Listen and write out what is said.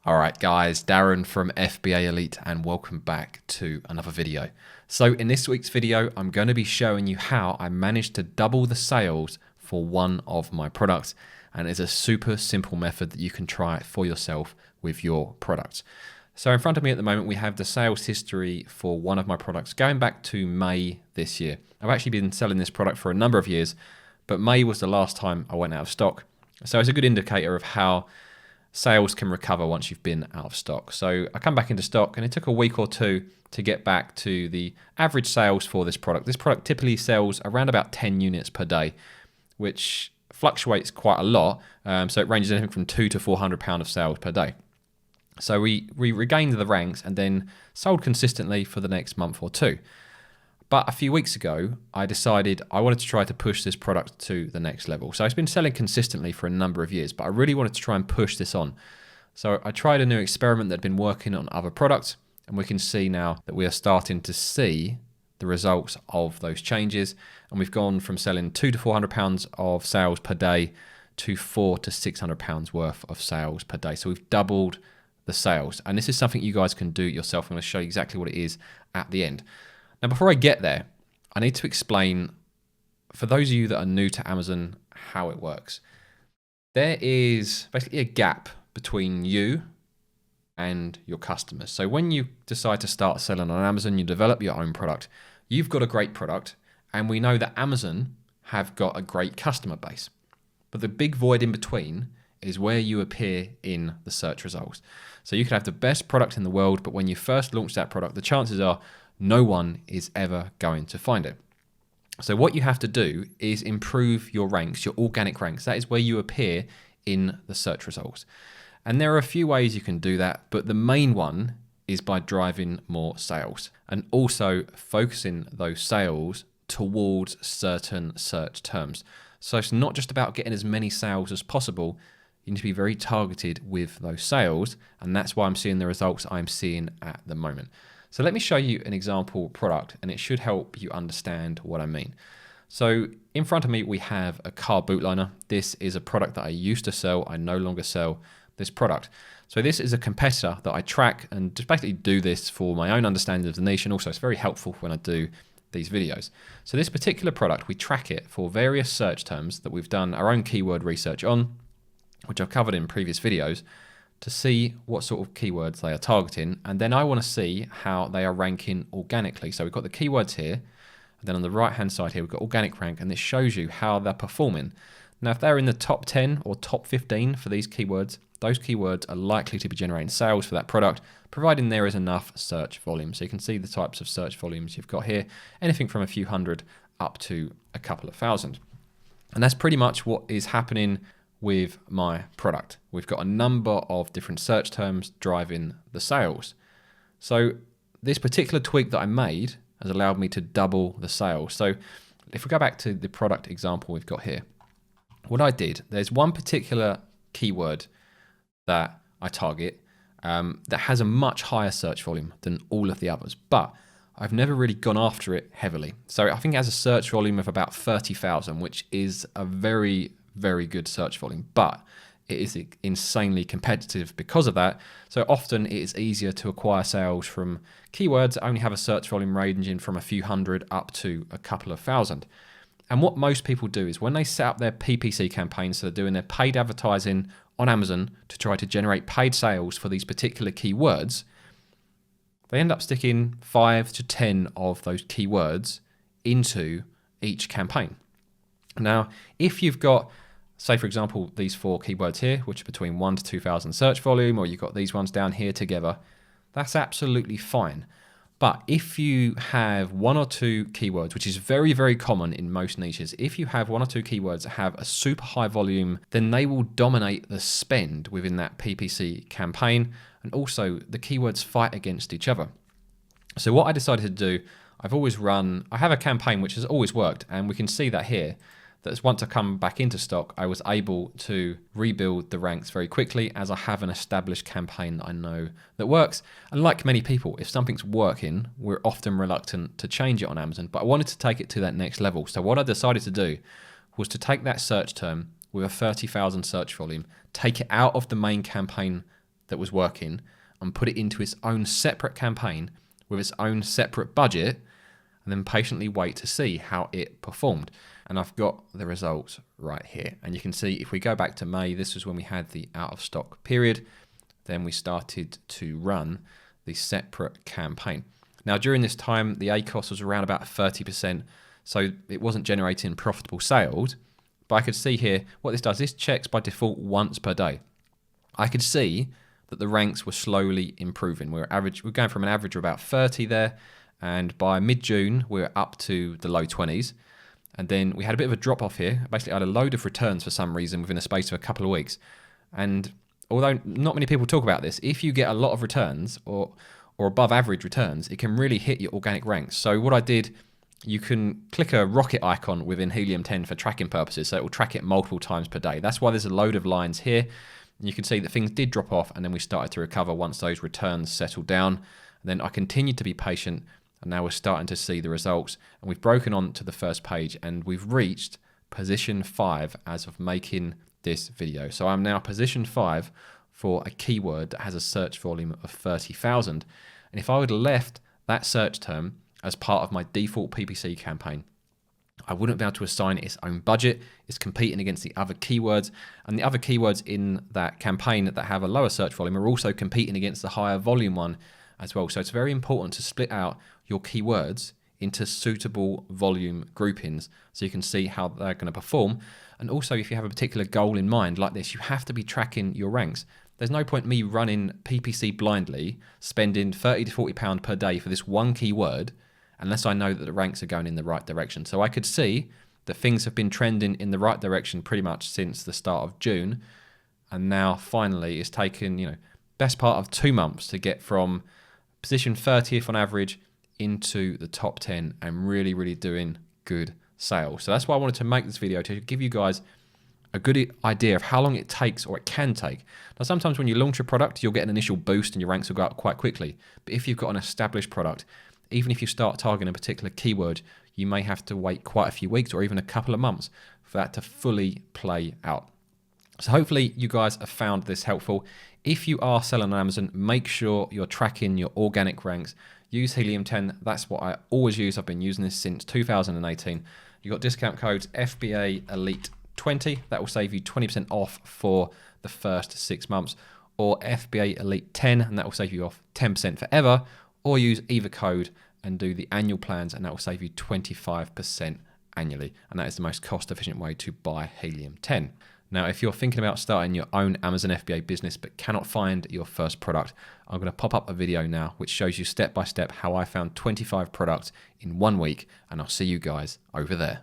Alright guys, Darren from FBA Elite and welcome back to another video. So in this week's video, I'm going to be showing you how I managed to double the sales for one of my products, and it's a super simple method that you can try for yourself with your products. So in front of me at the moment, we have the sales history for one of my products going back to May this year. I've actually been selling this product for a number of years, but May was the last time I went out of stock. So it's a good indicator of how sales can recover once you've been out of stock. So I come back into stock and it took a week or two to get back to the average sales for this product. This product typically sells around about 10 units per day, which fluctuates quite a lot. So it ranges anything from £200 to £400 of sales per day. So we regained the ranks and then sold consistently for the next month or two. But a few weeks ago, I decided I wanted to try to push this product to the next level. So it's been selling consistently for a number of years, but I really wanted to try and push this on. So I tried a new experiment that had been working on other products, and we can see now that we are starting to see the results of those changes. And we've gone from selling £200 to £400 of sales per day to £400 to £600 worth of sales per day. So we've doubled the sales. And this is something you guys can do yourself. I'm going to show you exactly what it is at the end. Now, before I get there, I need to explain, for those of you that are new to Amazon, how it works. There is basically a gap between you and your customers. So when you decide to start selling on Amazon, you develop your own product. You've got a great product, and we know that Amazon have got a great customer base. But the big void in between is where you appear in the search results. So you could have the best product in the world, but when you first launch that product, the chances are no one is ever going to find it. So what you have to do is improve your ranks, your organic ranks. That is where you appear in the search results. And there are a few ways you can do that, but the main one is by driving more sales and also focusing those sales towards certain search terms. So it's not just about getting as many sales as possible. You need to be very targeted with those sales, and that's why I'm seeing the results I'm seeing at the moment. So let me show you an example product, and it should help you understand what I mean. So in front of me, we have a car boot liner. This is a product that I used to sell. I no longer sell this product. So this is a competitor that I track and just basically do this for my own understanding of the niche, and also it's very helpful when I do these videos. So this particular product, we track it for various search terms that we've done our own keyword research on, which I've covered in previous videos, to see what sort of keywords they are targeting. And then I want to see how they are ranking organically. So we've got the keywords here, and then on the right hand side here, we've got organic rank, and this shows you how they're performing. Now, if they're in the top 10 or top 15 for these keywords, those keywords are likely to be generating sales for that product, providing there is enough search volume. So you can see the types of search volumes you've got here, anything from a few hundred up to a couple of thousand. And that's pretty much what is happening with my product. We've got a number of different search terms driving the sales. So this particular tweak that I made has allowed me to double the sales. So if we go back to the product example we've got here, what I did, there's one particular keyword that I target that has a much higher search volume than all of the others, but I've never really gone after it heavily. So I think it has a search volume of about 30,000, which is a very good search volume, but it is insanely competitive because of that. So often it is easier to acquire sales from keywords that only have a search volume ranging from a few hundred up to a couple of thousand. And what most people do is when they set up their PPC campaigns, so they're doing their paid advertising on Amazon to try to generate paid sales for these particular keywords, they end up sticking 5 to 10 of those keywords into each campaign. Now, if you've got, say for example, these 4 keywords here, which are between 1 to 2,000 search volume, or you've got these ones down here together, that's absolutely fine. But if you have 1 or 2 keywords, which is very common in most niches, if you have 1 or 2 keywords that have a super high volume, then they will dominate the spend within that PPC campaign, and also the keywords fight against each other. So what I decided to do, I have a campaign which has always worked, and we can see that here, that once I come back into stock, I was able to rebuild the ranks very quickly as I have an established campaign that I know that works. And like many people, if something's working, we're often reluctant to change it on Amazon, but I wanted to take it to that next level. So what I decided to do was to take that search term with a 30,000 search volume, take it out of the main campaign that was working and put it into its own separate campaign with its own separate budget, and then patiently wait to see how it performed. And I've got the results right here. And you can see if we go back to May, this was when we had the out of stock period. Then we started to run the separate campaign. Now, during this time, the ACOS was around about 30%, so it wasn't generating profitable sales. But I could see here what this does. This checks by default once per day. I could see that the ranks were slowly improving. We're going from an average of about 30 there, and by mid-June, we were up to the low 20s. And then we had a bit of a drop off here. Basically, I had a load of returns for some reason within a space of a couple of weeks. And although not many people talk about this, if you get a lot of returns or above average returns, it can really hit your organic ranks. So what I did, you can click a rocket icon within Helium 10 for tracking purposes, so it will track it multiple times per day. That's why there's a load of lines here. And you can see that things did drop off, and then we started to recover once those returns settled down. And then I continued to be patient, and now we're starting to see the results. And we've broken on to the first page, and we've reached position 5 as of making this video. So I'm now position 5 for a keyword that has a search volume of 30,000. And if I would have left that search term as part of my default PPC campaign, I wouldn't be able to assign it its own budget. It's competing against the other keywords, and the other keywords in that campaign that have a lower search volume are also competing against the higher volume one as well. So it's very important to split out your keywords into suitable volume groupings so you can see how they're going to perform. And also, if you have a particular goal in mind like this, you have to be tracking your ranks. There's no point me running PPC blindly, spending £30 to £40 per day for this one keyword, unless I know that the ranks are going in the right direction. So I could see that things have been trending in the right direction pretty much since the start of June. And now finally it's taken, best part of 2 months to get from position 30th on average into the top 10 and really, really doing good sales. So that's why I wanted to make this video, to give you guys a good idea of how long it takes, or it can take. Now, sometimes when you launch a product, you'll get an initial boost and your ranks will go up quite quickly. But if you've got an established product, even if you start targeting a particular keyword, you may have to wait quite a few weeks or even a couple of months for that to fully play out. So hopefully you guys have found this helpful. If you are selling on Amazon, make sure you're tracking your organic ranks. Use Helium 10. That's what I always use. I've been using this since 2018. You've got discount codes FBA Elite 20. That will save you 20% off for the first 6 months. Or FBA Elite 10, and that will save you off 10% forever. Or use either code and do the annual plans, and that will save you 25% annually. And that is the most cost-efficient way to buy Helium 10. Now, if you're thinking about starting your own Amazon FBA business but cannot find your first product, I'm going to pop up a video now which shows you step by step how I found 25 products in 1 week, and I'll see you guys over there.